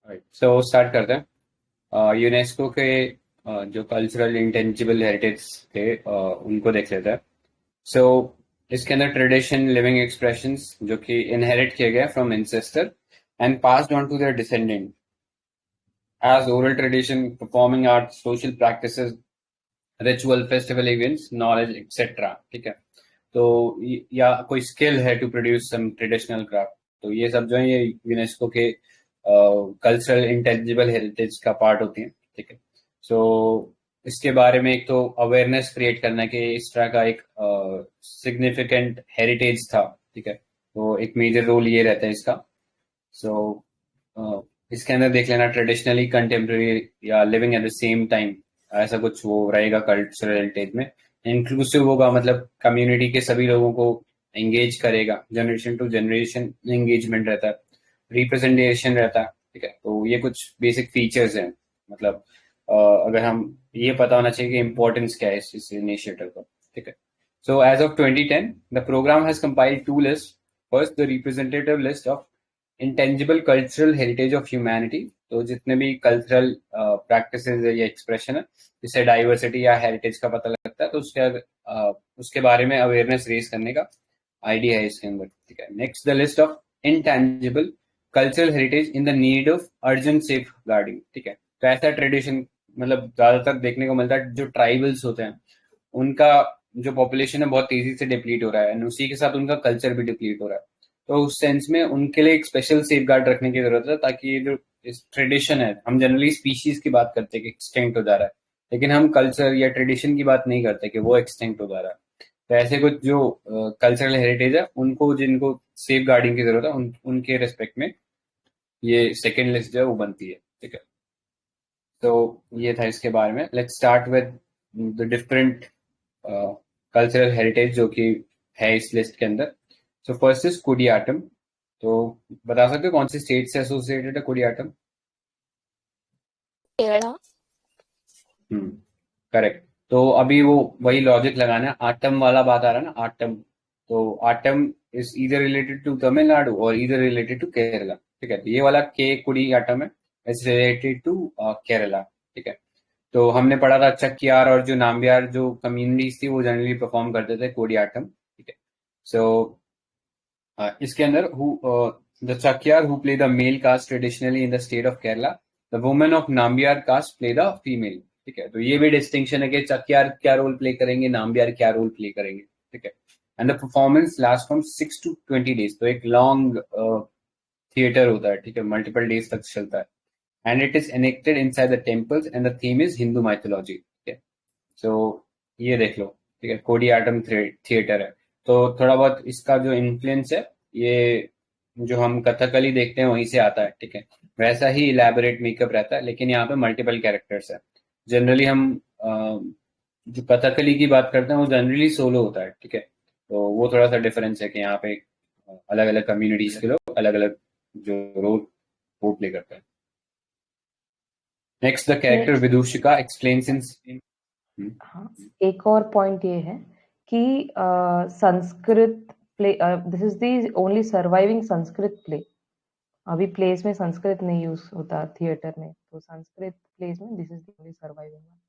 So start करते हैं। UNESCO के जो कल्चरल इंटेंजिबल हेरिटेज थे उनको देख लेते हैं। सो इसके अंदर ट्रेडिशन, लिविंग एक्सप्रेशंस जो कि इनहेरिट किए गए from ancestor and passed on to their descendant as oral tradition, performing art, social practices, ritual, festival events, knowledge etcetera. ठीक है, तो या कोई स्किल है to produce some traditional craft, तो ये सब जो है ये यूनेस्को के कल्चरल इंटेंजिबल हेरिटेज का पार्ट होती है। ठीक है, सो इसके बारे में एक तो अवेयरनेस क्रिएट करना कि इस तरह का एक सिग्निफिकेंट हेरिटेज था। ठीक है, तो एक मेजर रोल ये रहता है इसका। सो इसके अंदर देख लेना ट्रेडिशनली, कंटेम्प्रेरी या living at the same time, ऐसा कुछ वो रहेगा कल्चरल हेरिटेज में। इंक्लूसिव होगा, मतलब कम्युनिटी के सभी लोगों को एंगेज करेगा, जनरेशन टू जनरेशन एंगेजमेंट रहता है, रिप्रेजेंटेशन रहता है। ठीक है, तो ये कुछ बेसिक फीचर्स हैं। मतलब अगर हम ये पता होना चाहिए कि इम्पोर्टेंस क्या है इस इनिशिएटिव का। ठीक है, so as of 2010 the programme has compiled two list. First, the representative list of intangible cultural heritage of humanity, तो जितने भी कल्चरल प्रैक्टिसेस या एक्सप्रेशन है जिससे डाइवर्सिटी या हेरिटेज का पता लगता है, तो उसके बारे में अवेयरनेस रेज करने का आइडिया है इसके अंदर। ठीक है, next, the list of intangible cultural heritage in the need of urgent safeguarding. ठीक है, तो ऐसा ट्रेडिशन मतलब ज्यादातर देखने को मिलता है, जो ट्राइबल्स होते हैं उनका जो पॉपुलेशन है बहुत तेजी से डिप्लीट हो रहा है, उसी के साथ उनका कल्चर भी डिप्लीट हो रहा है। तो उस सेंस में उनके लिए एक स्पेशल सेफ गार्ड रखने की जरूरत है, ताकि ये जो इस ट्रेडिशन है, हम जनरली स्पीशीज की बात करते हैं कि एक्सटिंक्ट हो जा रहा है, लेकिन हम कल्चर या ट्रेडिशन की बात नहीं करते कि वो एक्सटिंक्ट हो जा रहा है। तो ऐसे कुछ जो कल्चरल हेरिटेज है उनको, जिनको सेफ गार्डिंग की जरूरत है, उनके रेस्पेक्ट में ये सेकेंड लिस्ट जो है वो बनती है। ठीक है, तो ये था इसके बारे में। Let's start with the different cultural heritage जो कि है इस लिस्ट के अंदर। So first is Koodiyattam. तो बता सकते हो कौन सी स्टेट से एसोसिएटेड है कुडियाटम? केरला। करेक्ट। तो अभी वो वही लॉजिक लगाना है, आटम वाला बात आ रहा है ना, आटम। तो आटम इज इधर रिलेटेड टू तमिलनाडु और इधर रिलेटेड टू केरला। ठीक है, तो ये वाला के कुड़ी आटम है, इज रिलेटेड टू केरला। ठीक है, तो हमने पढ़ा था चक्यार और जो नाम्बियार जो कम्युनिटीज थी वो जनरली परफॉर्म करते थे कोडियाटम। ठीक है, सो इसके अंदर the Chakyar who play the male caste traditionally in the state of Kerala, the women of Nambiar caste play the female. ठीक है, तो ये भी डिस्टिंक्शन है कि चक्यार क्या रोल प्ले करेंगे, नाम्बियार क्या रोल प्ले करेंगे। ठीक है, and the performance last from 6 to 20 days, तो एक लॉन्ग थिएटर होता है। ठीक है, मल्टीपल डेज तक चलता है, and it is enacted inside the temples and the theme is Hindu mythology. ठीक है, सो ये देख लो। ठीक है, कोडियाटम थिएटर है, तो थोड़ा बहुत इसका जो इन्फ्लुएंस है ये जो हम कथकली देखते हैं वहीं से आता है। ठीक है, वैसा ही इलेबोरेट मेकअप रहता है, लेकिन यहाँ पे मल्टीपल कैरेक्टर्स है। जनरली हम जो कथकली की बात करते हैं वो जनरली सोलो होता है। ठीक है, तो वो थोड़ा सा डिफरेंस है कि यहाँ पे अलग अलग कम्युनिटीज के लोग अलग अलग जो रोल वो प्ले करते हैं। Next, the character next Vidushika explains in. हाँ, एक और पॉइंट ये है कि Sanskrit play, this is the only surviving Sanskrit play. अभी प्लेस में संस्कृत नहीं यूज होता थिएटर में, तो संस्कृत प्लेस में this is the only surviving one.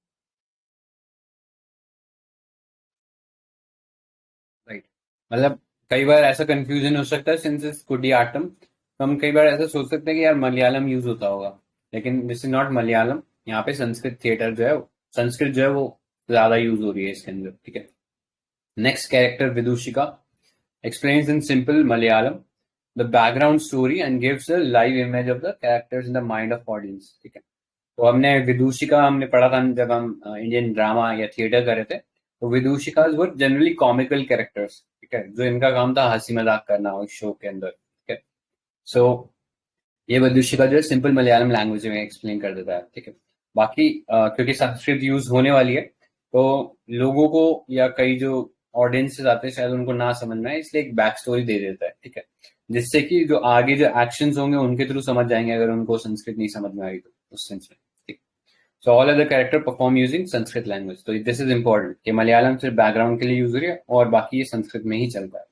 Right, मतलब कई बार ऐसा कंफ्यूजन हो सकता है सिंस इज कुडियाटम, तो हम कई बार ऐसा सोच सकते हैं कि यार मलयालम यूज होता होगा, लेकिन दिस इज नॉट मलयालम। यहाँ पे संस्कृत थिएटर जो है संस्कृत जो है वो ज्यादा यूज हो रही है इसके अंदर। ठीक है, next character Vidushika explains in simple Malayalam the background story and gives a live image of the characters in the mind of audience। ठीक है, तो हमने विदूषिका हमने पढ़ा था जब हम इंडियन ड्रामा या थिएटर कर रहे थे, तो विदूषिका वर जनरली कॉमिकल कैरेक्टर्स। ठीक है, जो इनका काम था हंसी मजाक करना उस शो के अंदर। ठीक है, सो ये विदूषिका जो है सिंपल मलयालम लैंग्वेज में एक्सप्लेन कर देता है। ठीक है, बाकी क्योंकि संस्कृत यूज होने वाली है, तो लोगों को या कई जो ऑडियंसेस आते हैं शायद उनको ना समझ में आए, इसलिए एक बैक स्टोरी दे देता है। ठीक है, जिससे कि जो आगे जो एक्शंस होंगे उनके थ्रू समझ जाएंगे अगर उनको संस्कृत नहीं समझ में आई तो, उस सेंस में। ठीक, so all other character perform using Sanskrit language. तो दिस इज इंपॉर्टेंट कि मलयालम सिर्फ बैकग्राउंड के लिए यूज हो रही है और बाकी ये संस्कृत में ही चलता है।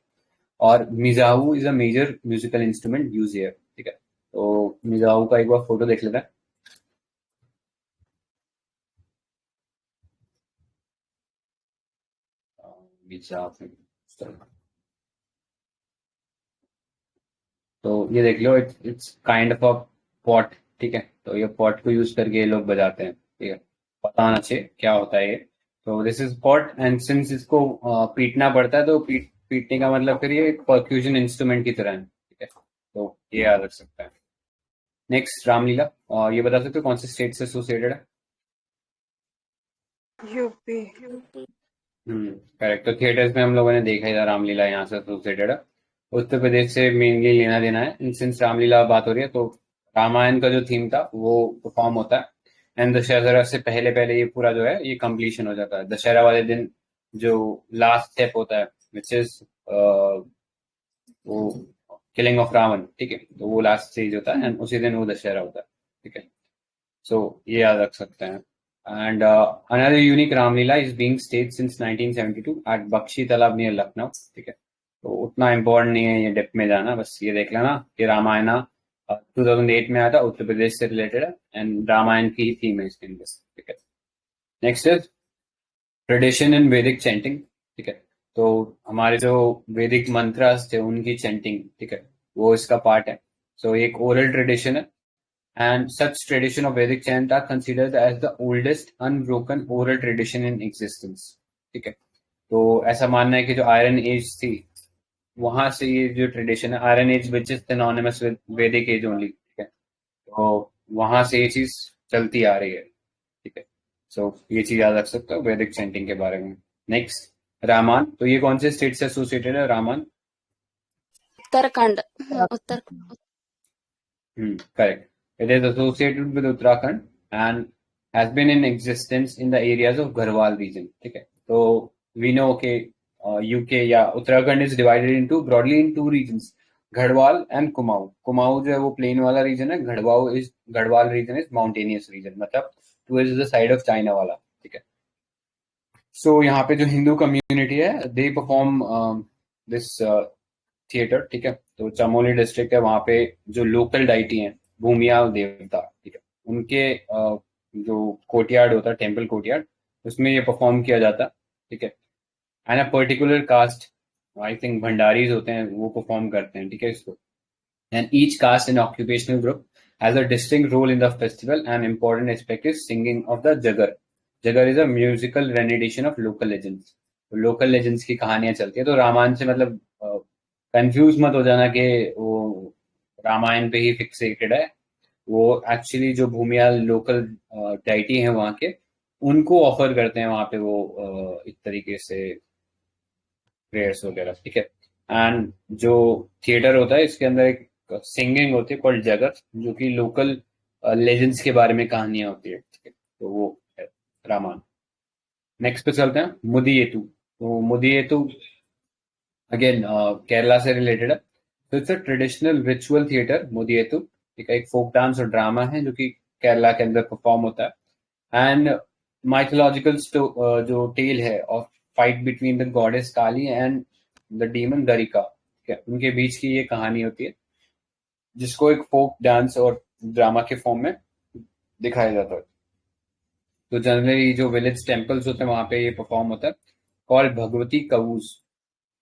और Mizhavu is a major musical instrument use here. ठीक है, तो मिजाऊ का एक बार फोटो देख लेते हैं। मिजाऊ, तो ये देख लो, it's kind of a pot. ठीक है, तो ये पॉट को यूज करके ये लोग बजाते हैं। ठीक है, पता होना चाहिए क्या होता है ये। तो this is pot, and since इसको पीटना पड़ता है, तो पीटने का मतलब फिर ये परक्यूशन इंस्ट्रूमेंट की तरह है। ठीक है, तो ये याद रख सकते हैं। नेक्स्ट, रामलीला। और ये बता सकते हो कौन से स्टेट से एसोसिएटेड है? यूपी। करेक्ट। तो थिएटर्स में हम लोगों ने देखा ही था, रामलीला यहाँ से एसोसिएटेड है। उत्तर प्रदेश से मेनली लेना देना है। सिंस रामलीला बात हो रही है, तो रामायण का जो थीम था वो परफॉर्म होता है। एंड दशहरा से पहले पहले ये पूरा जो है ये कंप्लीशन हो जाता है। दशहरा वाले दिन जो लास्ट स्टेप होता है, विच इज वो किलिंग ऑफ रावण। ठीक है, तो वो लास्ट स्टेज होता है, एंड उसी दिन वो दशहरा होता है। ठीक है, सो ये याद रख सकते हैं। And another unique Ramlila is being stage since 1972 at Bakshi Talab near Lucknow. ठीक है, तो उतना इम्पोर्टेंट नहीं है ये डेप्थ में जाना, बस ये देख लेना कि रामायण 2008 में आया था, उत्तर प्रदेश से रिलेटेड है, एंड रामायण की ही थीम है इसके अंदर। ठीक है, नेक्स्ट इज ट्रेडिशन इन वैदिक चैंटिंग। ठीक है, तो हमारे जो वैदिक मंत्रास थे उनकी चैंटिंग, ठीक है, वो इसका पार्ट है। सो एक ओरल ट्रेडिशन है, and such tradition of Vedic chant are considered as the oldest unbroken oral tradition in existence. ठीक है, तो ऐसा मानना है कि जो आयरन एज थी वहां से ये जो ट्रेडिशन है, iron age which is synonymous with Vedic age only. ठीक है, तो वहां से ये चीज चलती आ रही है। ठीक है, सो ये चीज याद रख सकते हो वैदिक चैंटिंग के बारे में। नेक्स्ट, रामान। तो ये कौन से स्टेट से एसोसिएटेड है, रामान? उत्तराखंड। उत्तर Correct. It is associated with Uttarakhand and has been in existence in the areas of Garhwal region. ठीक है, तो we know के यूके या Uttarakhand is divided into broadly in two regions, Garhwal and Kumaon. Kumaon जो है वो प्लेन वाला रीजन है, Garhwal region is mountainous region, मतलब towards the side of China वाला। ठीक है, सो यहाँ पे जो हिंदू कम्युनिटी है दे परफॉर्म दिस थिएटर। ठीक है, तो चमोली डिस्ट्रिक्ट है, वहाँ पे जो लोकल डाइटी हैं, भूमिया देवता। ठीक है, उनके जो कोर्टयार्ड होता है, टेम्पल कोर्टयार्ड, उसमें ये परफॉर्म किया जाता है। ठीक है, and a particular caste, I think Bhandaris होते हैं, वो परफॉर्म करते हैं। ठीक है, इसको, and each caste and occupational group has a distinctive role in the festival and important aspect is singing of the Jagar. Jagar is a musical rendition of local legends. Local legends की कहानियां चलती है। तो रामायण से मतलब कंफ्यूज मत हो जाना कि वो रामायण पे ही फिक्सेटेड है। वो एक्चुअली जो भूमियाल लोकल डाइटी हैं वहाँ के, उनको ऑफर करते हैं वहाँ पे वो एक तरीके से प्रेयर्स वगैरह। ठीक है, एंड जो थिएटर होता है इसके अंदर एक सिंगिंग होती है कॉल्ड जगत, जो कि लोकल लेजेंड्स के बारे में कहानियां होती है। ठीक है, तो वो है रामायण। नेक्स्ट पे चलते हैं, मुदियेतु। तो मुदियेतु अगेन केरला से रिलेटेड है। तो it's a traditional ritual theatre, Mudiyettu. ठीक है, एक फोक डांस और ड्रामा है जो कि केरला के अंदर परफॉर्म होता है। एंड माइथोलॉजिकल जो टेल है of fight between the goddess Kali and the demon Darika. ठीक है, उनके बीच की ये कहानी होती है, जिसको एक फोक डांस और ड्रामा के फॉर्म में दिखाया जाता है। तो जनरली जो विलेज टेम्पल्स होते हैं वहां पे ये परफॉर्म होता है, कॉल्ड भगवती कवूस।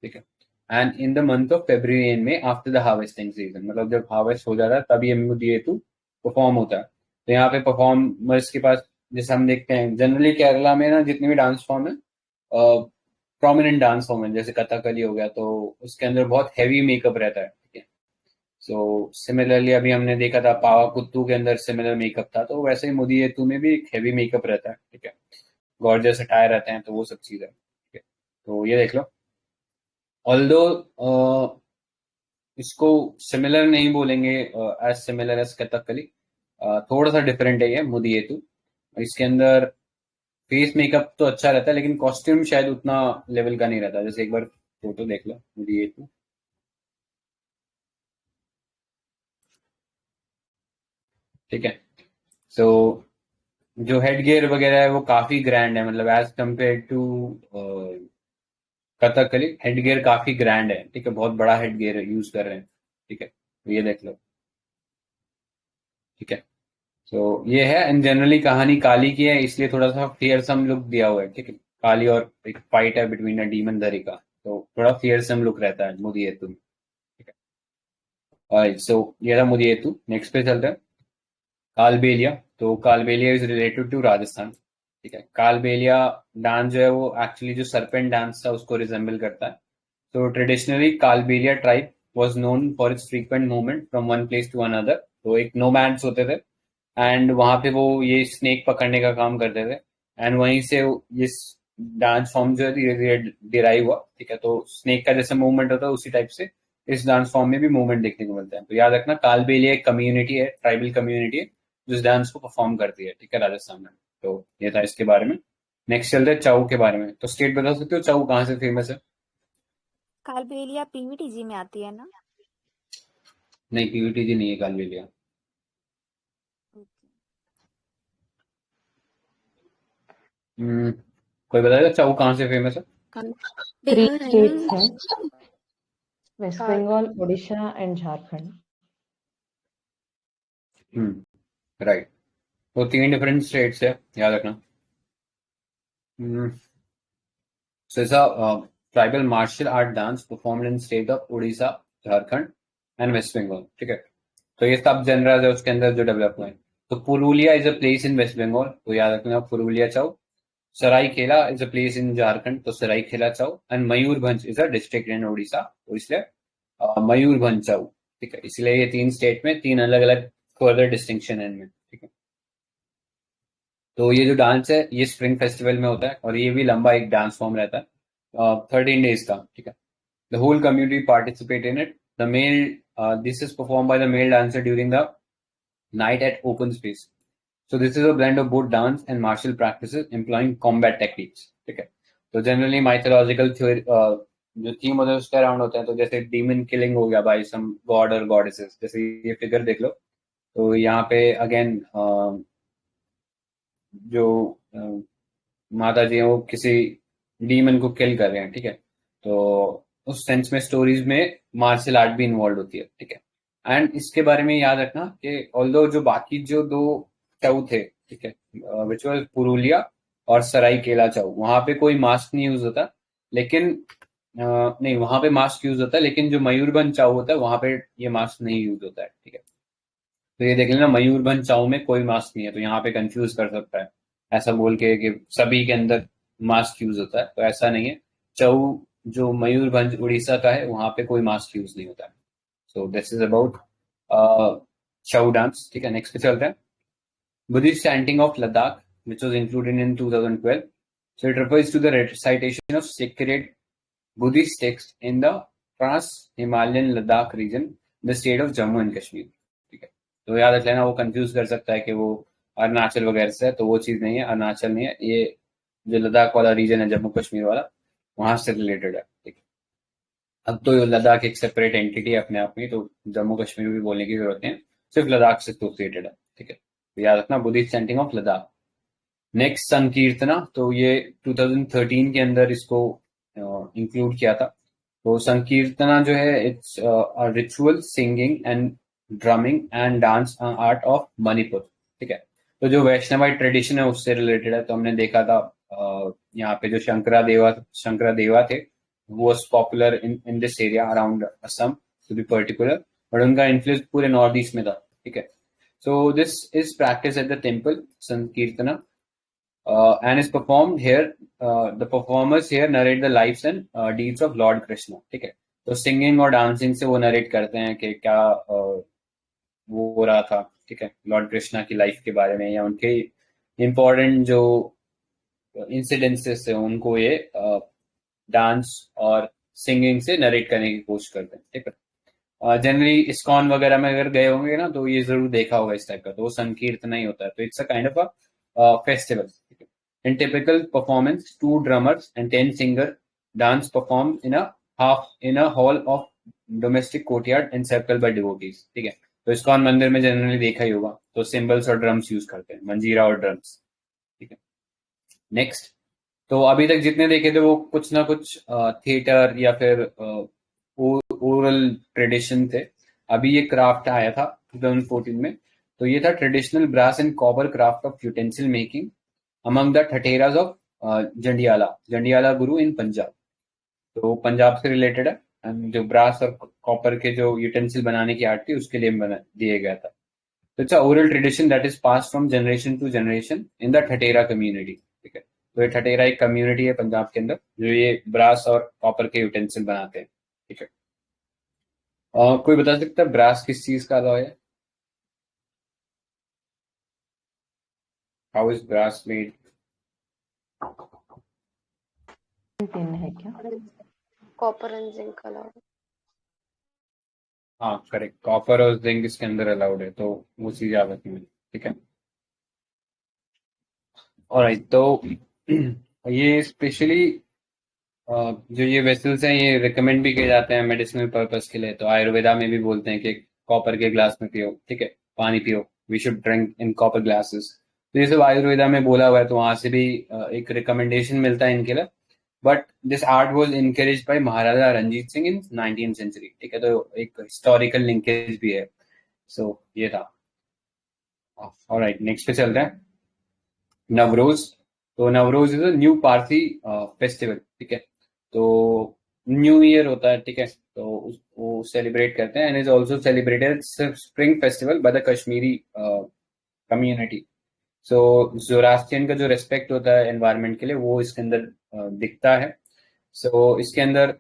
ठीक है, and in the month of February and में आफ्टर द हार्वेस्टिंग सीजन, मतलब जब हार्वेस्ट हो जाता है तब ये मुदियेतु परफॉर्म होता है। तो यहाँ पे परफॉर्मर्स के पास, जैसे हम देखते हैं जनरली केरला में ना, जितने भी डांस फॉर्म है, प्रोमिनेंट डांस फॉर्म है, जैसे कथकली हो गया, तो उसके अंदर बहुत हैवी मेकअप रहता है। ठीक है, सो सिमिलरली अभी हमने देखा था पावा कुत्तू के अंदर सिमिलर मेकअप था, तो वैसे ही मुदियेतु में भी एक हैवी मेकअप रहता है। ठीक है, गॉर्जियस अटायर रहते हैं, तो वो सब चीज है। ठीक है, तो ये देख लो। ऑल्दो इसको सिमिलर नहीं बोलेंगे एज सिमिलर एज कथकली, थोड़ा सा डिफरेंट है ये मुदियेतु। इसके अंदर फेस मेकअप तो अच्छा रहता है, लेकिन कॉस्ट्यूम शायद उतना लेवल का नहीं रहता। जैसे एक बार फोटो देख लो मुदियेतु। ठीक है, सो जो हेड गियर वगैरह है वो काफी ग्रैंड है, मतलब as compare to Kathakali headgear काफी ग्रैंड है। ठीक है, बहुत बड़ा हेड गियर यूज कर रहे हैं। ठीक है, तो ये देख लो। ठीक है। तो ये है, एंड जनरली कहानी काली की है, इसलिए थोड़ा सा फियरसम लुक दिया हुआ है। ठीक है, काली और एक फाइट है बिटवीन अ डीमन दरी का, तो थोड़ा फियरसम लुक रहता है मुदियेतु में। ठीक है, सो ये था मुदियेतु। नेक्स्ट पे चलते हैं, कालबेलिया। तो Kalbelia is related to Rajasthan. ठीक है, कालबेलिया डांस जो है वो एक्चुअली जो सरपेंट डांस था उसको रिजेंबल करता है। तो traditionally Kalbelia tribe was known for its frequent movement from one place to another. तो एक नोमैड्स होते थे, एंड वहां पे वो ये स्नेक पकड़ने का काम करते थे, एंड वहीं से ये डांस फॉर्म जो है धीरे धीरे डिराइव हुआ। ठीक है, तो स्नेक का जैसा मूवमेंट होता है उसी टाइप से इस डांस फॉर्म में भी मूवमेंट देखने को मिलता है। तो याद रखना, कालबेलिया एक कम्युनिटी है, ट्राइबल कम्युनिटी है जो इस डांस को परफॉर्म करती है। ठीक है, राजस्थान में। तो ये था इसके बारे में। नेक्स्ट चलते हैं चाऊ के बारे में। तो स्टेट बता सकते हो चाऊ कहाँ से फेमस है? कालबेलिया पीवीटीजी में आती है ना? नहीं, पीवीटीजी नहीं है कालबेलिया। कोई बताएगा चाऊ कहाँ से फेमस है? थ्री बिहार है स्टेट्स ना? हैं, वेस्ट बंगाल, उड़ीसा एंड झारखंड। राइट। तो 3 डिफरेंट स्टेट्स है, याद रखना। So it's a tribal martial art dance performed in state of Odisha, Jharkhand and West Bengal. ठीक है, तो ये सब जनरल है उसके अंदर जो डेवलप हुए हैं। तो Purulia is a place in West Bengal, तो याद रखना Purulia Chhau. Seraikela is a place in Jharkhand, तो Seraikela Chhau. And Mayurbhanj is a district in Odisha, तो इसलिए मयूरभंज चाउ। ठीक है, इसलिए ये 3 स्टेट में 3 अलग अलग फर्दर डिस्टिंक्शन है इनमें। ठीक है, तो ये जो डांस है ये स्प्रिंग फेस्टिवल में होता है, और ये भी लंबा एक डांस फॉर्म रहता है 13 days का। ठीक है, the whole community participate in it. The male this is perform by the male dancer during the night at open space. So this is a blend of both dance and martial practices employing combat techniques. ठीक है, तो generally mythological theory जो theme होता है उसके around होता है। तो जैसे डीमन किलिंग हो गया बाय सम गॉड और गॉडेसेस, जैसे ये फिगर देख लो। तो यहाँ पे अगेन जो माता जी हैं वो किसी डीमन को किल कर रहे हैं। ठीक है, तो उस सेंस में स्टोरीज में मार्शल आर्ट भी इन्वॉल्व होती है। ठीक है, एंड इसके बारे में याद रखना कि ऑल्दो जो बाकी जो 2 चाउ थे, ठीक है, विच वाज पुरुलिया और सरायकेला चाउ, वहां पे कोई मास्क नहीं यूज होता, लेकिन नहीं, वहां पे मास्क यूज होता है, लेकिन जो मयूरभंज चाउ होता है वहां पे ये मास्क नहीं यूज होता है। ठीक है, तो ये देख लेना, मयूरभंज चाउ में कोई मास्क नहीं है, तो यहाँ पे कंफ्यूज कर सकता है ऐसा बोल के कि सभी के अंदर मास्क यूज होता है, तो ऐसा नहीं है। चाउ जो मयूरभंज उड़ीसा का है वहां पे कोई मास्क यूज नहीं होता है। So this is about Chhau dance. ठीक है, नेक्स्ट पे चलते हैं। Buddhist chanting of Ladakh which was included in 2012. So it refers to the recitation of sacred Buddhist texts in the Trans-Himalayan Ladakh region, the state of Jammu and Kashmir. ठीक है, तो याद रख लेना, वो कंफ्यूज कर सकता है कि वो अरुणाचल वगैरह से है, तो वो चीज नहीं है, अरुणाचल नहीं है ये। जो लद्दाख वाला रीजन है, जम्मू कश्मीर वाला, वहां से रिलेटेड है। ठीक है, अब तो लद्दाख एक सेपरेट एंटिटी है अपने आप में, तो जम्मू कश्मीर भी बोलने की जरूरत नहीं है, सिर्फ लद्दाख से एसोसिएटेड है। ठीक है, तो याद रखना, Buddhist chanting of Ladakh. Next Sankirtana, तो ये 2013 के अंदर इसको इंक्लूड किया था। तो संकीर्तना जो है it's ritual singing and drumming and dance art of Manipur. ठीक है, तो जो वैष्णवाइट ट्रेडिशन है उससे रिलेटेड है। तो हमने देखा था यहाँ पे जो शंकरा देवा थे, was popular in this area around Assam to be particular, but उनका इन्फ्लुएंस पूरे नॉर्थ ईस्ट में था। ठीक है, so this is practice at the temple Sankirtana and is performed here. The performers here narrate the lives and deeds of Lord Krishna. ठीक है, तो singing और डांसिंग से वो नरेट करते हैं कि क्या वो हो रहा था। ठीक है, लॉर्ड कृष्णा की लाइफ के बारे में या उनके इम्पोर्टेंट जो इंसिडेंसेस है उनको ये डांस और सिंगिंग से नरेट करने की कोशिश करते हैं। ठीक है, जनरली इस्कॉन वगैरह में अगर गए होंगे ना तो ये जरूर देखा होगा इस टाइप का, तो वो संकीर्तना ही होता है। तो it's a kind of a festival. In typical performance, 2 drummers and 10 singers dance performed in a hall of domestic courtyard encircled by devotees. ठीक है, तो इस्कॉन मंदिर में जनरली देखा ही होगा, तो सिंबल्स और ड्रम्स यूज करते हैं, मंजीरा और ड्रम्स। ठीक है, नेक्स्ट, तो अभी तक जितने देखे थे वो कुछ ना कुछ थिएटर या फिर ओरल ट्रेडिशन थे। अभी ये क्राफ्ट आया था 2014 में, तो ये था traditional brass and copper craft of utensil making among the Thatheras of Jandiala Guru in Punjab. तो पंजाब से रिलेटेड है, and जो ब्रास और कॉपर के जो यूटेंसिल बनाने की आर्ट थी उसके लिए बना दिया गया था। तो it's a oral tradition that is pass from generation to generation in the Thathera community. ठीक है, तो ये ठठेरा एक कम्युनिटी है पंजाब के अंदर जो ये ब्रास और कॉपर के यूटेंसिल बनाते हैं। ठीक है, कोई बता सकता है ब्रास किस चीज का अलॉय है? How is brass made? Tin है क्या? Copper and zinc alloyed. हाँ करेक्ट, कॉपर और जिंक इसके अंदर अलाउड है, तो वो चीज याद रखनी है। ठीक है, ऑलराइट। तो ये स्पेशली जो ये वेसल्स हैं ये रिकमेंड भी किए जाते हैं मेडिसिनल पर्पस के लिए। तो आयुर्वेदा में भी बोलते हैं कि कॉपर के ग्लास में पियो, ठीक है, पानी पियो, we should drink in copper glasses. तो ये सब आयुर्वेदा में बोला हुआ है, तो वहां से भी एक रिकमेंडेशन मिलता है इनके लिए। But this art was encourage by Maharaja Ranjit Singh in 19th century. ठीक है, तो एक हिस्टोरिकल लिंकेज भी है। सो ये था। ऑलराइट, नेक्स्ट पे चलते हैं, नवरोज। तो Navroz is a new Parsi festival. ठीक है, तो न्यू ईयर होता है। ठीक है, तो वो सेलिब्रेट करते हैं and is also celebrated spring festival by the Kashmiri community. So Zoroastrian का जो रेस्पेक्ट होता है एनवायरनमेंट के लिए वो इसके अंदर दिखता है। सो इसके अंदर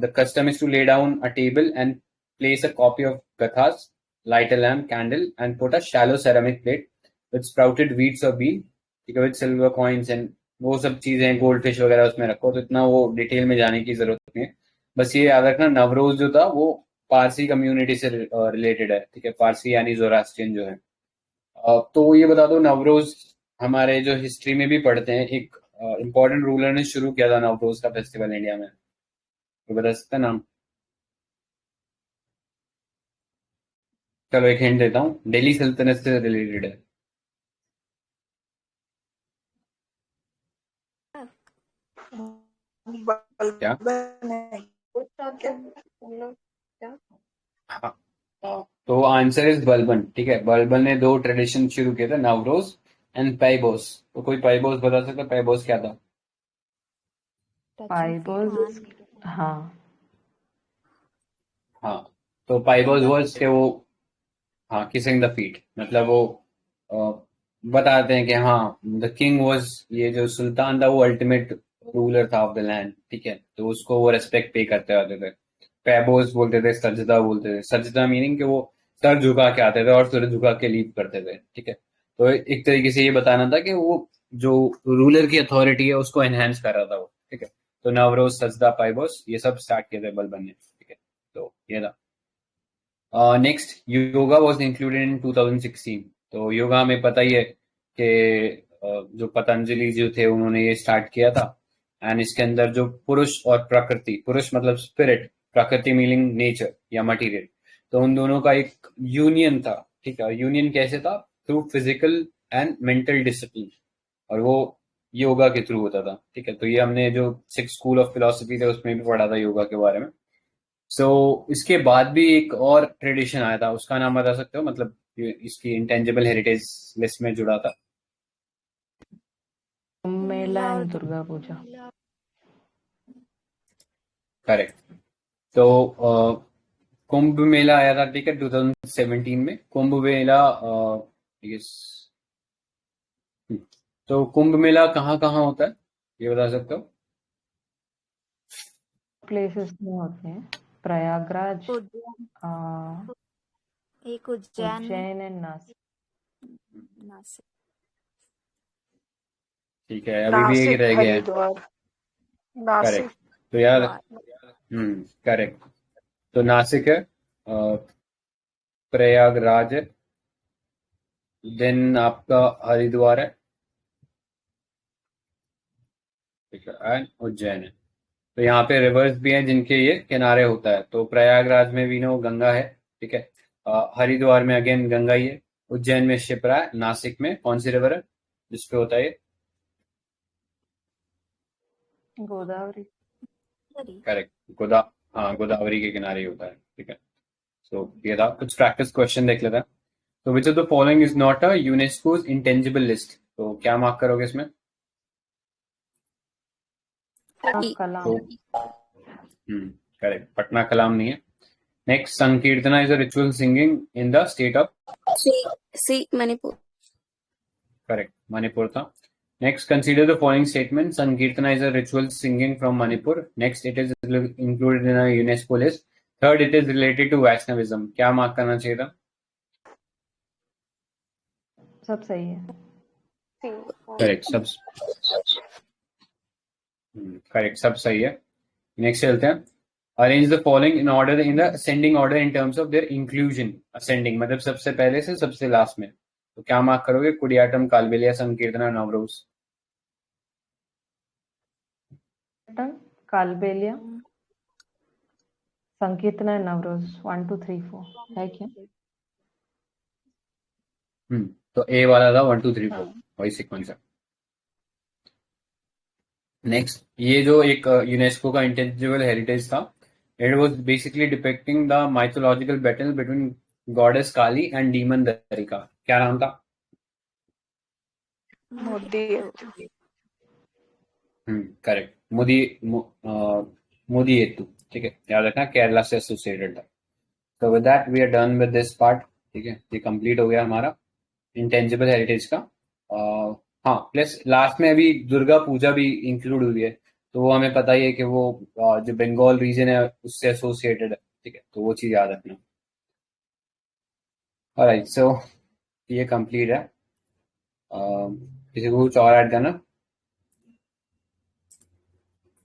the custom is to lay down a table and place a copy of कथास, light a lamp candle and put a shallow ceramic plate with sprouted weeds और बीन, ठीक है, विद सिल्वर कॉइन्स एंड वो सब चीजें, gold fish वगैरह उसमें रखो। तो इतना वो डिटेल में जाने की जरूरत नहीं है, बस ये याद रखना नवरोज जो था वो पारसी कम्युनिटी से रिलेटेड है। ठीक है, पारसी यानी जोरास्ट्रियन जो है। तो ये बता दो, नवरोज हमारे जो हिस्ट्री में भी पढ़ते हैं, एक इम्पोर्टेंट रूलर ने शुरू किया था नवरोज का फेस्टिवल इंडिया में, तो बता सकते हैं नाम? चलो एक हिंट देता हूँ, दिल्ली सल्तनत से रिलेटेड है। क्या? हाँ, तो आंसर इज बलबन। ठीक है, बलबन ने दो ट्रेडिशन शुरू किए थे, नवरोज एंड पैबोस। तो कोई पैबोस बता सकता है पैबोस क्या था? पाइबल्स, हाँ हाँ, तो पैबोस the वर्स के वो, हाँ, किसिंग द फीट, मतलब वो अ, बताते हैं कि हाँ द किंग वाज, ये जो सुल्तान था वो अल्टीमेट रूलर था ऑफ द लैंड। ठीक है, तो उसको वो रेस्पेक्ट पे करते आते थे। पैबोस बोलते थे, सजदा बोलते थे। सजदा मीनिंग कि वो सर झुका के आते थे और सर झुका के लीड करते थे। ठीक है, तो एक तरीके से ये बताना था कि वो जो रूलर की अथॉरिटी है उसको एनहेंस कर रहा था वो। ठीक है, तो नवरोज, सजदा, पैबोस ये सब स्टार्ट किए थे बलबन ने। ठीक है, तो ये था। Next, yoga was included in 2016। तो योगा में पता ही है कि जो पतंजलि जी थे उन्होंने ये स्टार्ट किया था। एंड इसके अंदर जो पुरुष और प्रकृति, पुरुष मतलब स्पिरिट, प्रकृति मीनिंग नेचर या मटेरियल, तो उन दोनों का एक यूनियन था। ठीक है, यूनियन कैसे था? Through physical and mental discipline, और वो योगा के थ्रू होता था। ठीक है, तो ये हमने जो 6 स्कूल ऑफ फिलोसफी थे उसमें भी पढ़ा था योगा के बारे में। सो इसके बाद भी एक और ट्रेडिशन आया था, उसका नाम बता सकते हो? मतलब ये इसकी इंटेंजिबल हेरिटेज लिस्ट में जुड़ा था। Mela and Lord Durga Puja. Correct. तो कुंभ मेला आया था, ठीक है, 2017 में कुंभ मेला। yes, तो कुंभ मेला कहाँ कहाँ होता है ये बता सकते हो? प्लेसेस में होते हैं, प्रयागराज, उज्जैन, आ, एक उज्जैन में, उज्जैन एंड नासिक। नासिक। ठीक है, अभी भी एक नासिक, रह गया है। हरिद्वार, नासिक। करेक्ट, तो यार द्वार। करेक्ट, तो नासिक है, प्रयागराज है, देन आपका हरिद्वार है, ठीक है, एंड उज्जैन है। तो यहाँ पे रिवर्स भी हैं जिनके ये किनारे होता है। तो प्रयागराज में भी नो गंगा है। ठीक है, हरिद्वार में अगेन गंगा ही है, उज्जैन में शिप्रा है, नासिक में कौन सी रिवर है जिसपे होता है ये? गोदावरी। सॉरी। करेक्ट, हाँ, गोदावरी के किनारे ही होता है। ठीक है, सो ये था। कुछ प्रैक्टिस क्वेश्चन देख लेते हैं। तो which of the following is not a UNESCO's intangible list, तो क्या मार्क करोगे इसमें? कलाम। तो करेक्ट, पटना कलाम नहीं है। Next, Sankirtana is a ritual singing in the state of, C Manipur. Correct, Manipur था। Next, consider the following statement. Sankirtana is a ritual singing from Manipur. Next, it is included in a UNESCO list. Third, it is related to Vaishnavism. क्या mark करना चाहिए था? सब सही है। Correct, सब correct, सब सही है। नेक्स्ट चलते हैं। Arrange the following in order, in the ascending order in terms of their inclusion. Ascending मतलब सबसे पहले से सबसे लास्ट में, तो क्या मार्क करोगे? कुडियाटम, कालबेलिया, संकीर्तना, नवरोज। कालबेलिया, संकीर्तना, नवरोज, 1 2 3 4 है क्या? तो ए वाला था 1 2 3 4, वही सीक्वेंस है। नेक्स्ट, ये जो एक यूनेस्को का इंटेंजिबल हेरिटेज था, it was basically depicting the mythological battle between goddess Kali and demon Darika. क्या नाम था? करेक्ट, मुदीएत्तु। ठीक है, याद रखना, केरला से एसोसिएटेड था। तो with that we are done with this part. ठीक है, ये कंप्लीट हो गया हमारा इंटेंजिबल हेरिटेज का। हाँ, प्लस लास्ट में अभी दुर्गा पूजा भी इंक्लूड हुई है, तो वो हमें पता ही है कि वो जो बंगाल रीजन है उससे एसोसिएटेड है। ठीक है, तो वो चीज याद रखना। ऑलराइट, सो ये कंप्लीट है। किसी को कुछ और ऐड करना?